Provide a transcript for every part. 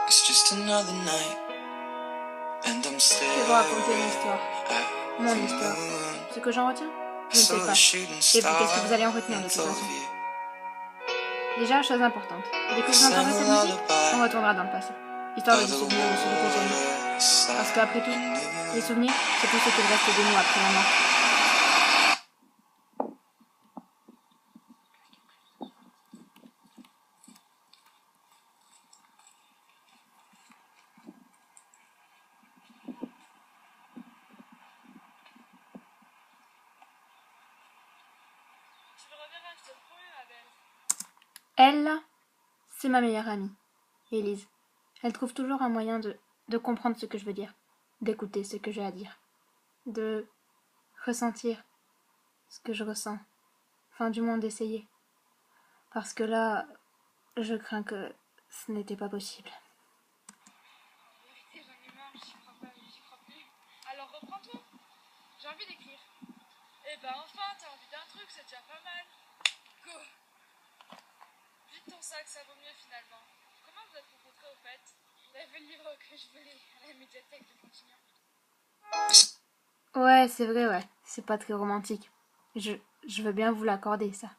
Je vais vous raconter une histoire. Mon histoire. Ce que j'en retiens, je ne sais pas. Et vous, qu'est-ce que vous allez en retenir de toute façon? Déjà, chose importante. Dès que vous entendrez cette musique, on retournera dans le passé. Histoire de se souvenir de celui que j'aime. Parce qu'après tout, les souvenirs, c'est tout ce qu'il reste de nous après la mort. Elle, là, c'est ma meilleure amie, Élise. Elle trouve toujours un moyen de comprendre ce que je veux dire, d'écouter ce que j'ai à dire, de ressentir ce que je ressens, enfin du moins d'essayer. Parce que là, je crains que ce n'était pas possible. J'en ai marre, j'y crois pas, j'y crois plus. Alors reprends-toi, j'ai envie d'écrire. Eh ben enfin, t'as envie d'un truc, c'est déjà pas mal. Go! Vite ton sac, ça vaut mieux finalement. Comment vous êtes rencontrés au fait? Vous avez le livre que je voulais à la médiathèque de Fontignan. Ouais, c'est vrai, ouais. C'est pas très romantique. Je veux bien vous l'accorder, ça.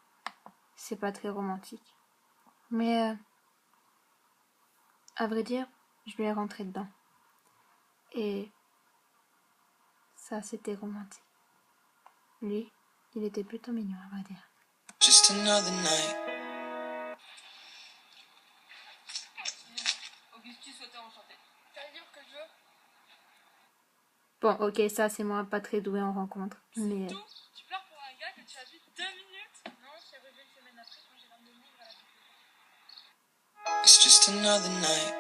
C'est pas très romantique. Mais, à vrai dire, je lui ai rentré dedans. Et ça, c'était romantique. Lui, il était plutôt mignon, à vrai dire. Just another night. Augustus souhaitait enchanter. T'as le livre que je veux? Bon, ok, ça, c'est moi pas très doué en rencontre. Mais... Tout? Tu pleures pour un gars que tu as vu 2 minutes? Non, je t'ai revu une semaine après quand j'ai ramené le livre à la bibliothèque. It's just another night.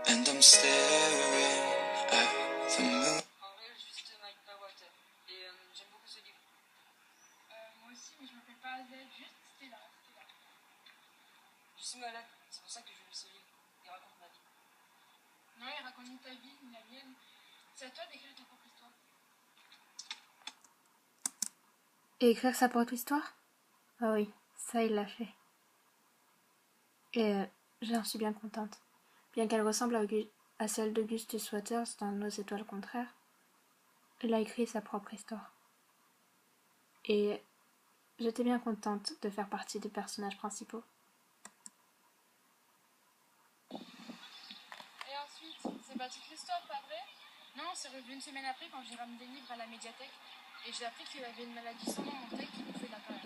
And I'm staring at the moon. En vrai, juste Mike Water. Et j'aime beaucoup ce livre. Moi aussi, mais je m'appelle pas Azelle. Juste, c'était là. Je suis malade. C'est pour ça que je lis ce livre. Il raconte ma vie. Non, il raconte ni ta vie, ni la mienne. C'est à toi d'écrire ta propre histoire. Et écrire sa propre histoire? Ah oui, ça, il l'a fait. Et j'en suis bien contente. Bien qu'elle ressemble à celle d'Augustus Waters dans Nos étoiles contraires, il a écrit sa propre histoire. Et j'étais bien contente de faire partie des personnages principaux. Et ensuite, c'est pas toute l'histoire, pas vrai? Non, c'est revenu une semaine après quand j'ai ramené des livres à la médiathèque et j'ai appris qu'il avait une maladie sans nom en tête qui nous fait la peur.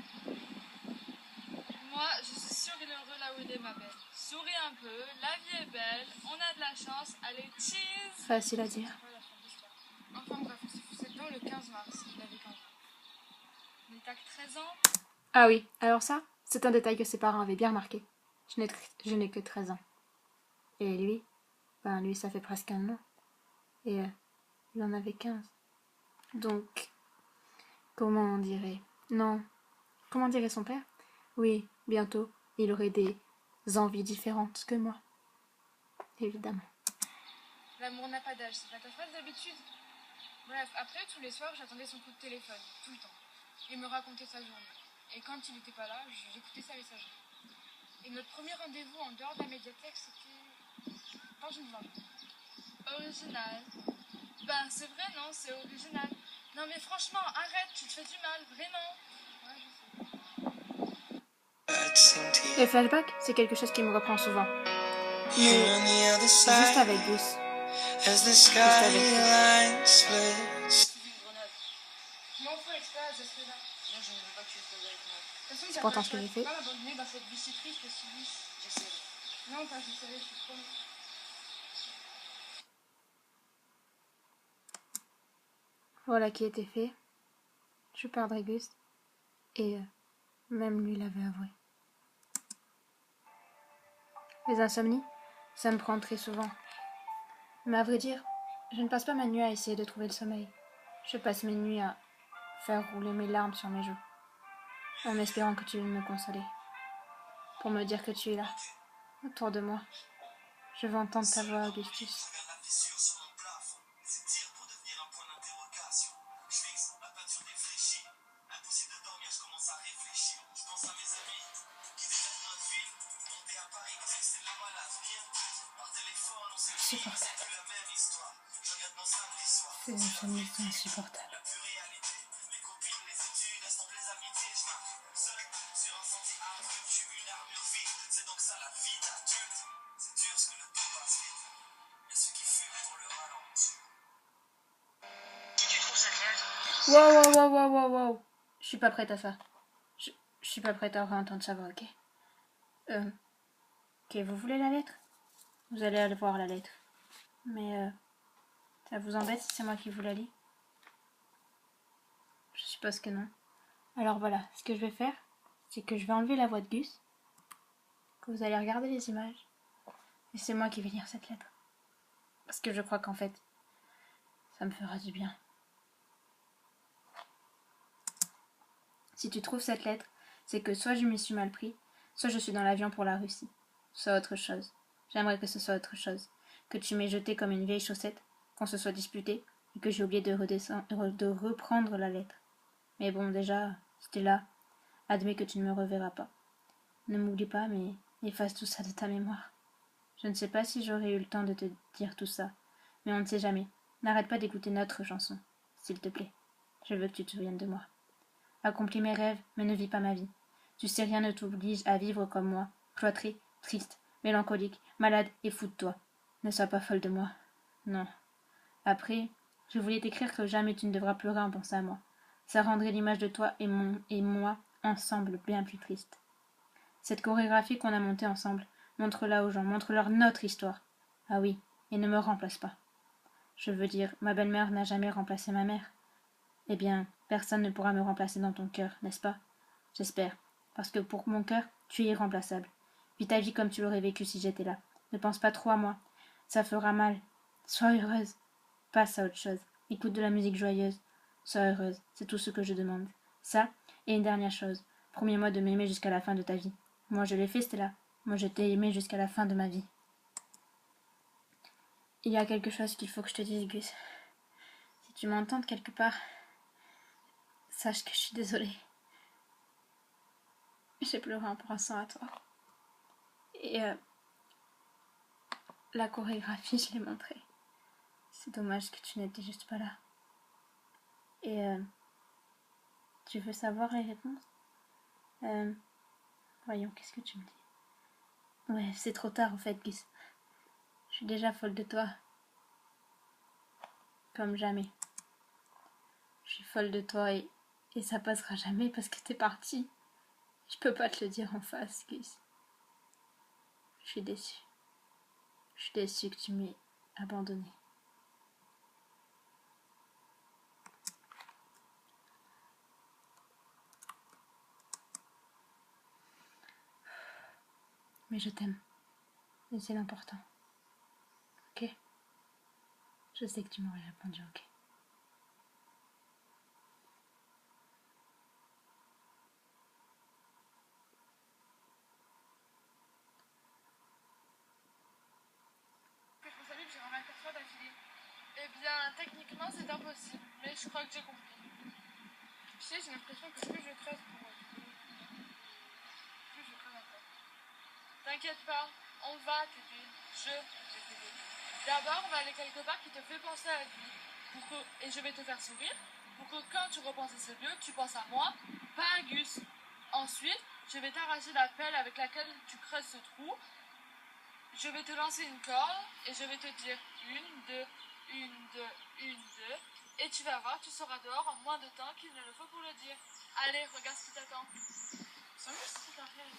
Moi, je suis sûre qu'il est heureux là où il est, ma belle. Souris un peu, la vie est belle, on a de la chance, allez, cheese! Facile à dire. Enfin bref, on s'est fait cette dent le 15 mars, il avait 15 ans. Il était à 13 ans. Ah oui, alors ça, c'est un détail que ses parents avaient bien remarqué. Je n'ai que 13 ans. Et lui, lui, ça fait presque un an. Et il en avait 15. Donc, comment on dirait? Non, comment dirait son père? Oui, bientôt, il aurait des envies différentes que moi. Évidemment. L'amour n'a pas d'âge, c'est pas ta phrase d'habitude? Bref, après, tous les soirs, j'attendais son coup de téléphone, tout le temps. Il me racontait sa journée. Et quand il n'était pas là, j'écoutais sa messagerie. Et notre premier rendez-vous en dehors de la médiathèque, c'était dans une banque. Original. Ben, c'est vrai, non, c'est original. Non, mais franchement, arrête, tu te fais du mal, vraiment. Ouais, je sais. Les flashbacks, c'est quelque chose qui me reprend souvent. Mais juste avec Gus. Juste avec lui. Je m'en fous, exprès, je serai là. Non, je ne veux pas que tu sois avec moi. De toute façon, C'est pourtant ce que j'ai je fait. peux pas m'abandonner dans cette vie si triste et si lisse. J'essaierai. Non, pas j'essaierai, je suis promets. Voilà qui était fait. Je perdrai Gus. Et même lui l'avait avoué. Les insomnies, ça me prend très souvent. Mais à vrai dire, je ne passe pas ma nuit à essayer de trouver le sommeil. Je passe mes nuits à faire rouler mes larmes sur mes joues, en espérant que tu viennes me consoler, pour me dire que tu es là, autour de moi. Je veux entendre ta voix, Augustus. Insupportable. C'est une famille insupportable. Wow. Je suis pas prête à ça. Je suis pas prête à entendre ça, ok? Ok, vous voulez la lettre? Vous allez aller voir la lettre. Mais ça vous embête si c'est moi qui vous la lis? Je suppose que non. Alors voilà, ce que je vais faire, c'est que je vais enlever la voix de Gus, que vous allez regarder les images, et c'est moi qui vais lire cette lettre. Parce que je crois qu'en fait, ça me fera du bien. Si tu trouves cette lettre, c'est que soit je m'y suis mal pris, soit je suis dans l'avion pour la Russie. Soit autre chose. J'aimerais que ce soit autre chose. Que tu m'aies jeté comme une vieille chaussette, qu'on se soit disputé, et que j'ai oublié de reprendre la lettre. Mais bon, déjà, c'était là. Admets que tu ne me reverras pas. Ne m'oublie pas, mais efface tout ça de ta mémoire. Je ne sais pas si j'aurais eu le temps de te dire tout ça, mais on ne sait jamais. N'arrête pas d'écouter notre chanson, s'il te plaît. Je veux que tu te souviennes de moi. Accomplis mes rêves, mais ne vis pas ma vie. Tu sais, rien ne t'oblige à vivre comme moi, cloîtré, triste, mélancolique, malade et fou de toi. Ne sois pas folle de moi. Non. Après, je voulais t'écrire que jamais tu ne devras pleurer en pensant à moi. Ça rendrait l'image de toi et moi ensemble bien plus triste. Cette chorégraphie qu'on a montée ensemble, montre-la aux gens, montre-leur notre histoire. Ah oui, et ne me remplace pas. Je veux dire, ma belle-mère n'a jamais remplacé ma mère. Eh bien, personne ne pourra me remplacer dans ton cœur, n'est-ce pas? J'espère, parce que pour mon cœur, tu es irremplaçable. Vis ta vie comme tu l'aurais vécu si j'étais là. Ne pense pas trop à moi. Ça fera mal. Sois heureuse. Passe à autre chose. Écoute de la musique joyeuse. Sois heureuse. C'est tout ce que je demande. Ça, et une dernière chose. Promets-moi de m'aimer jusqu'à la fin de ta vie. Moi, je l'ai fait, Stella. Moi, je t'ai aimé jusqu'à la fin de ma vie. Il y a quelque chose qu'il faut que je te dise, Gus. Si tu m'entends quelque part, sache que je suis désolée. J'ai pleuré en pensant à toi. Et la chorégraphie, je l'ai montrée. C'est dommage que tu n'étais juste pas là. Et tu veux savoir les réponses? Voyons, qu'est-ce que tu me dis? Ouais, c'est trop tard en fait, Gus. Je suis déjà folle de toi. Comme jamais. Je suis folle de toi et ça passera jamais parce que t'es parti. Je peux pas te le dire en face, Gus. Je suis déçue. Je suis déçue que tu m'aies abandonnée. Mais je t'aime. Et c'est l'important. Ok? Je sais que tu m'aurais répondu ok. Responsable, j'ai 24 fois d'affilée. Eh bien, techniquement, c'est impossible, mais je crois que j'ai compris. Tu sais, j'ai l'impression que plus je creuse pour plus je creuse encore. T'inquiète pas, on va t'aider. Je vais t'aider. D'abord, on va aller quelque part qui te fait penser à lui. Et je vais te faire sourire pour que quand tu repenses à ce lieu, tu penses à moi, pas à Gus. Ensuite, je vais t'arracher la pelle avec laquelle tu creuses ce trou. Je vais te lancer une corde et je vais te dire 1, 2, 1, 2, 1, 2. Et tu vas voir, tu seras dehors en moins de temps qu'il ne le faut pour le dire. Allez, regarde ce qui t'attend. Sans plus, c'est un rêve.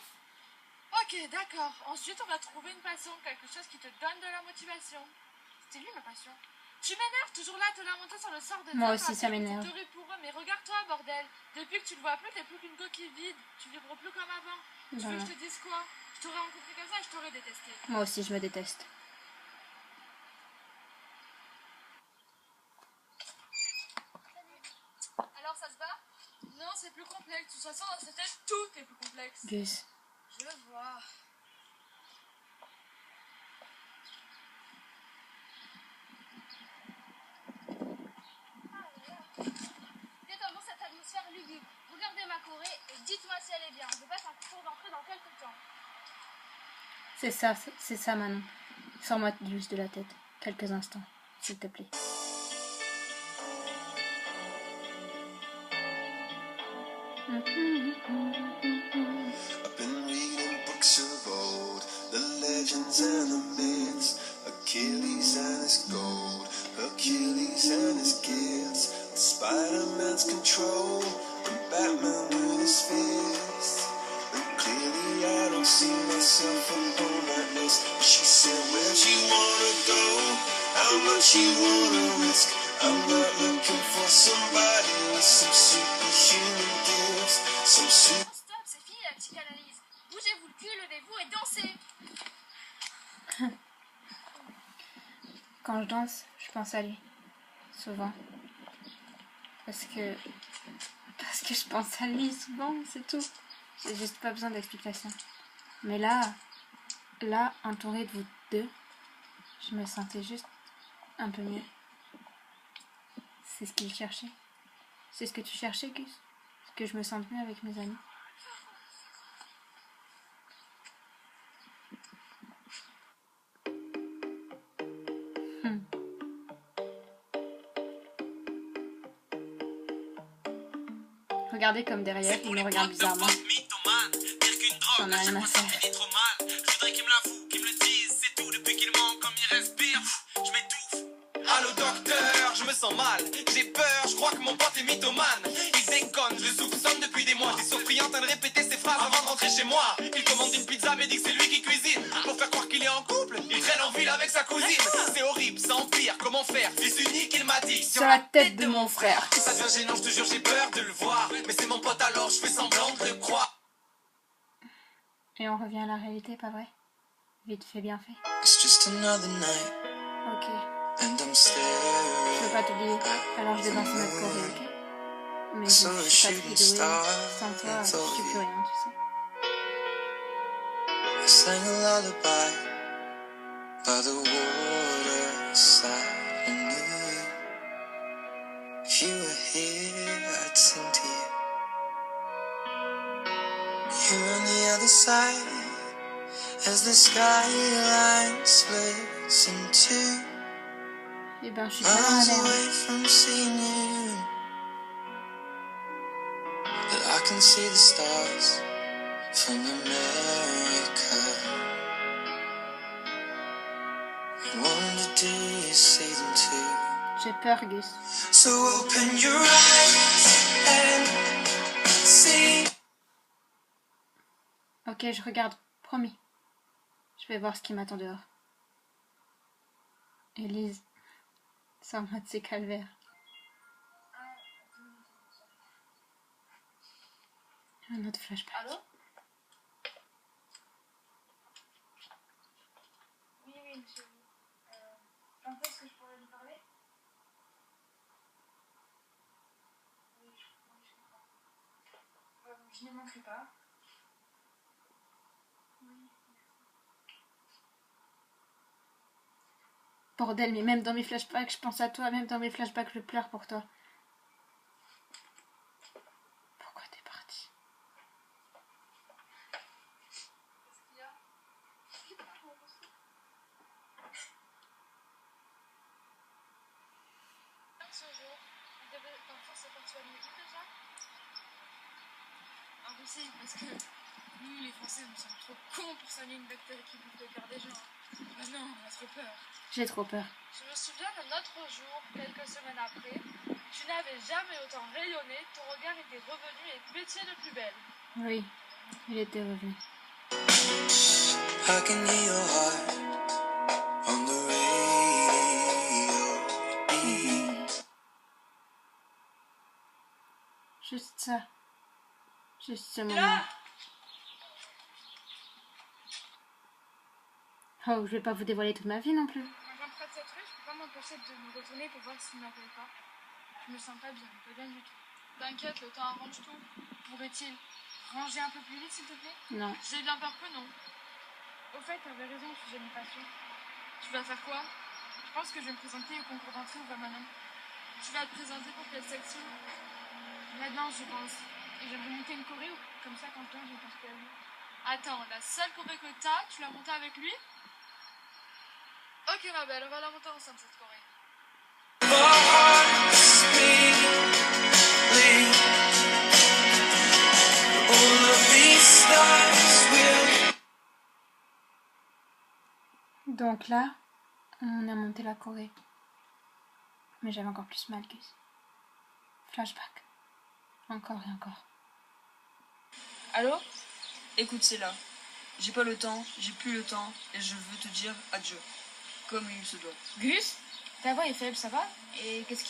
Ok, d'accord. Ensuite, on va trouver une passion, quelque chose qui te donne de la motivation. C'était lui ma passion. Tu m'énerves toujours là, te lamenter sur le sort de Moi Dieu, aussi, ça m'énerve. c'est terrible pour eux, mais regarde-toi, bordel. Depuis que tu le vois plus, t'es plus qu'une coquille vide. Tu vibres plus comme avant. Tu veux que je te dise quoi? Je t'aurais rencontré comme ça et je t'aurais détesté. Moi aussi, je me déteste. Alors, ça se va? Non, c'est plus complexe. De toute façon, dans cette tête, tout est plus complexe. Gus. Je vois. Détendons cette atmosphère lugubre. Regardez ma Corée et dites-moi si elle est bien. Je passe un concours d'entrée dans quelques temps. C'est ça, Manon. Sors-moi juste de la tête. Quelques instants, s'il te plaît. I've been reading books of old, the legends and the myths, Achilles and his gold, Hercules and his gifts, Spider-Man's control, and Batman with his fists. And clearly I don't see myself upon that list. She said, where'd you wanna go? How much you wanna risk? I'm not looking for somebody with some superhuman gifts, some super... Stop, c'est fini la psychanalyse. Bougez-vous le cul, levez-vous et dansez. Quand je danse, je pense à lui. Souvent. Parce que je pense à lui souvent, c'est tout. J'ai juste pas besoin d'explication. Mais là, entourée de vous deux, je me sentais juste un peu mieux. C'est ce qu'il cherchait. C'est ce que tu cherchais, Gus. Que je me sente mieux avec mes amis. Regardez comme derrière, il me regarde bizarrement. J'en ai rien à faire. Allô docteur, je me sens mal, j'ai peur, je crois que mon pote est mythomane. Il déconne, je le soupçonne depuis des mois. J'ai surpris en train de répéter ses phrases avant de rentrer chez moi. Il commande une pizza mais dit que c'est lui qui cuisine. Pour faire croire qu'il est en couple, il traîne en ville avec sa cousine. C'est horrible, ça empire, comment faire? Fils unique, il m'a dit Sur la tête de mon frère. ça devient gênant, je te jure, j'ai peur de le voir. Mais c'est mon pote alors, je fais semblant de le croire. Et on revient à la réalité, pas vrai? Vite fait, bien fait. It's just another night, Ok. and I'm Je staring. veux pas t'oublier. Alors je vais danser notre choré, ok? Mais je suis fatiguée de jouer. Sans toi, je suis plus rien, tu sais. I sang a lullaby by the waterside. I knew if you were here, I'd sing to you. You're on the other side as the skyline splits in two. Eh ben, je suis pas dans la Miles merde. away from seeing you, but I can see the stars from America. I wonder, do you see them too? J'ai peur, Gus. So open your eyes and see. Ok, je regarde, promis. Je vais voir ce qui m'attend dehors. Élise, sors-moi de ces calvaires. Un autre flashback. Allô? Oui, monsieur. Quand est-ce que je pourrais lui parler? Oui, je comprends. Je ne manquerai pas. Bordel, mais même dans mes flashbacks, je pense à toi. Même dans mes flashbacks, je pleure pour toi. Pourquoi t'es partie? Qu'est-ce qu'il y a? Ce jour, il devait forcer par soi midi déjà? Impossible, parce que nous, les Français, nous sommes trop cons pour soigner une bactérie qui bouffe le cœur des gens. Ah non, on a trop peur. J'ai trop peur. Je me souviens d'un autre jour, quelques semaines après, tu n'avais jamais autant rayonné, ton regard était revenu et tu étais de plus belle. Oui, il était revenu. I can hear your heart on the radio. Juste ça. Juste ce moment. Oh, je vais pas vous dévoiler toute ma vie non plus. Quand j'emprunte cette rue, je peux pas m'empêcher de me retourner pour voir s'il m'appelle pas. Je me sens pas bien du tout. T'inquiète, le temps arrange tout. Pourrait-il ranger un peu plus vite, s'il te plaît? Non. J'ai bien peur que non. Au fait, t'avais raison au sujet de mes passions. Tu vas faire quoi? Je pense que je vais me présenter au concours d'entrée au Vamanon. Tu vas te présenter pour quelle section? Maintenant, je pense. Et j'aimerais monter une choré, comme ça, quand je viens, je ne pense plus à lui. Attends, la seule choré que t'as, tu l'as montée avec lui? Ok ma belle, on va la monter ensemble cette Corée. Donc là, on a monté la Corée. Mais j'avais encore plus mal, Gus. Flashback. Encore et encore. Allô? Écoute, c'est là. J'ai pas le temps, j'ai plus le temps, et je veux te dire adieu. Comme il se doit. Gus, ta voix est faible, ça va? Et qu'est-ce que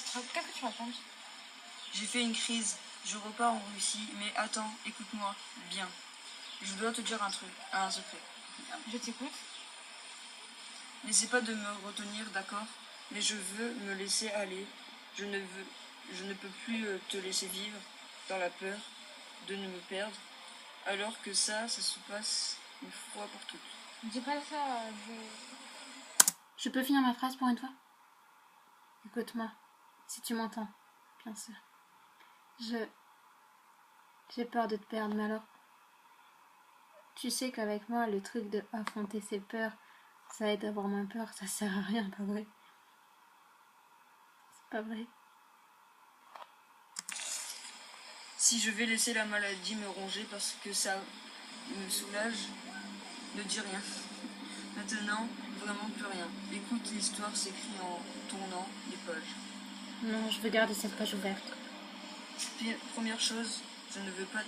tu racontes? J'ai fait une crise, je repars en Russie, mais attends, écoute-moi, bien. Je dois te dire un secret. Je t'écoute. N'essaie pas de me retenir, d'accord? Mais je veux me laisser aller. Je ne peux plus te laisser vivre dans la peur de ne me perdre, alors que ça se passe une fois pour toutes. Dis pas ça, Je peux finir ma phrase pour une fois? Écoute-moi, si tu m'entends, bien sûr. J'ai peur de te perdre, mais alors... Tu sais qu'avec moi, le truc de affronter ses peurs, ça aide à avoir moins peur, ça sert à rien, pas vrai? C'est pas vrai? Si je vais laisser la maladie me ronger parce que ça me soulage, ne dis rien. Maintenant, vraiment plus rien. Écoute, l'histoire s'écrit en tournant les pages. Non, je veux garder cette page ouverte. Première chose, je ne veux pas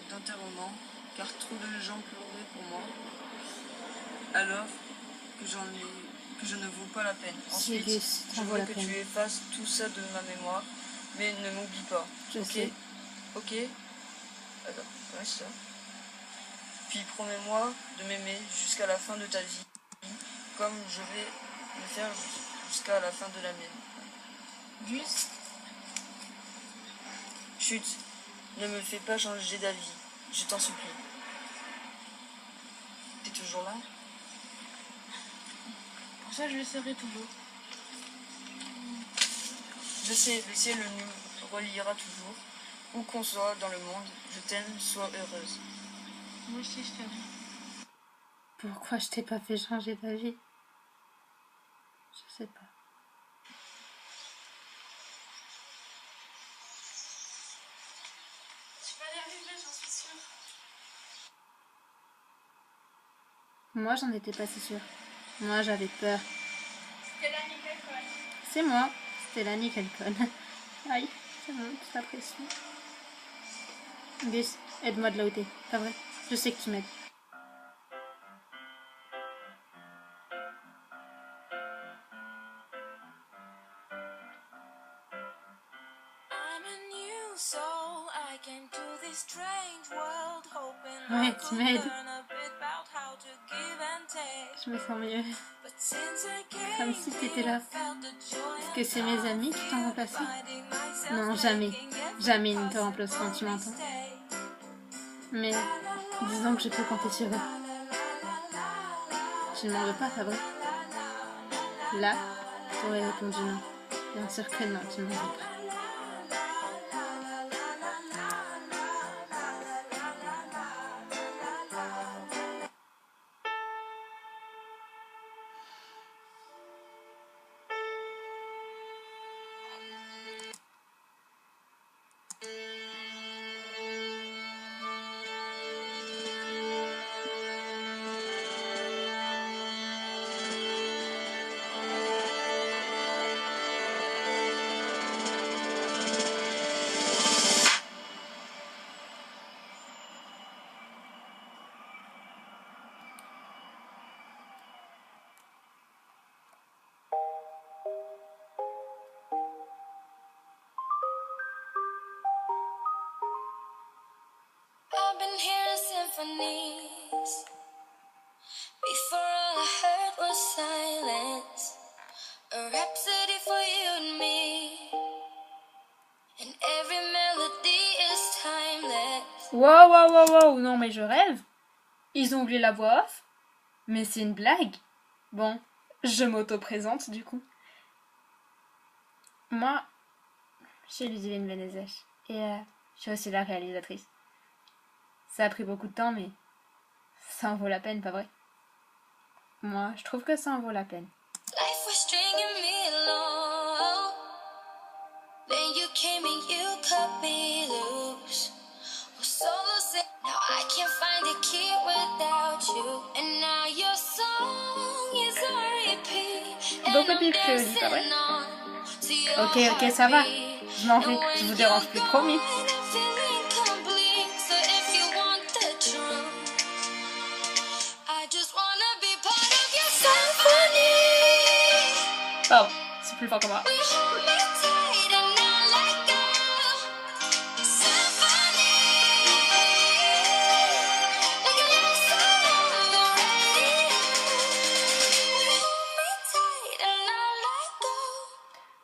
d'enterrement, car trop de gens pleuraient pour moi, alors que je ne vaux pas la peine. Ensuite, je veux que tu effaces tout ça de ma mémoire, mais ne m'oublie pas. Je sais. Ok? Attends, ouais, c'est ça. Puis promets-moi de m'aimer jusqu'à la fin de ta vie, comme je vais le faire jusqu'à la fin de la mienne. Gus, Chut, ne me fais pas changer d'avis, je t'en supplie. T'es toujours là? pour ça je le serai toujours. Je sais, le ciel nous reliera toujours. Où qu'on soit dans le monde, je t'aime, sois heureuse. Moi aussi je t'aime. Pourquoi je t'ai pas fait changer d'avis? Je sais pas. Tu vas y arriver, j'en suis sûre. Moi, j'en étais pas si sûre. Moi, j'avais peur. C'était la nickel quoi. C'est moi. C'était la nickel conne. Aïe, ça monte, la pression. Gus, aide-moi de là où t'es. Pas vrai? Je sais que tu m'aides. Ouais, tu m'aides. Je me sens mieux. Comme si t'étais là. Est-ce que c'est mes amis qui t'ont remplacé? Non, jamais. Jamais ils ne te remplaceront, tu m'entends? Mais disons que je peux compter sur eux. Tu ne m'en veux pas, pas vrai? Là, t'aurais répondu non. Bien sûr que non, tu ne m'en veux pas. I've been hearing symphonies. Before all I heard was silence. A rhapsody for you and me. And every melody is timeless. Wow, wow, wow, wow, non mais je rêve. Ils ont oublié la voix off. Mais c'est une blague. Bon, je m'auto-présente du coup. Moi, je suis Ludivine Benezech. Et je suis aussi la réalisatrice. Ça a pris beaucoup de temps, mais ça en vaut la peine, pas vrai? Moi, je trouve que ça en vaut la peine. Beaucoup de bienfaits, pas vrai? Ok, ça va. Je m'en vais. Je vous dérange plus, promis. Pardon, c'est plus fort que moi.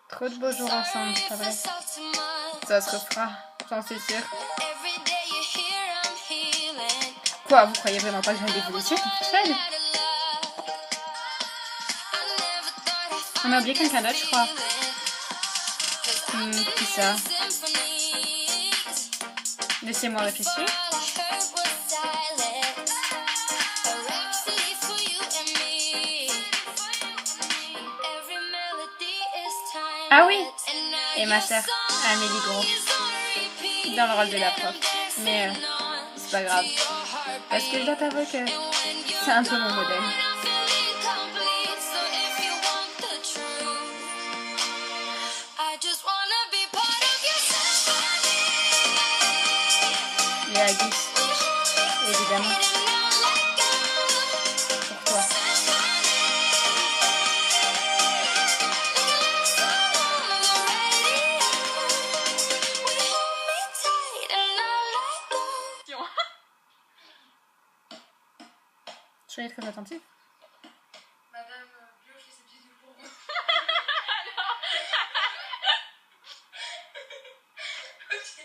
Trop de beaux jours ensemble, pas vrai? Ça se refera, j'en suis sûre. Quoi, vous croyez vraiment pas que j'allais vous laisser toute seule? On a oublié quelqu'un d'autre, je crois. Qui ça? Laissez-moi réfléchir. Ah oui! Et ma sœur, Amélie Gros, dans le rôle de la prof. Mais c'est pas grave. Parce que je dois t'avouer que c'est un peu mon modèle. Et Agis, évidemment. Pour toi. Soyez très attentifs. Madame Bio fait ses bisous pour vous. Ok.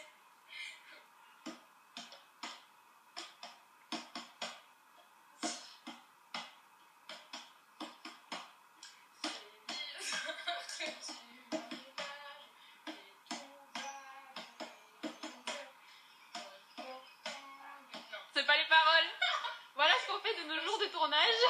C'est pas les paroles. Voilà ce qu'on fait de nos jours de tournage.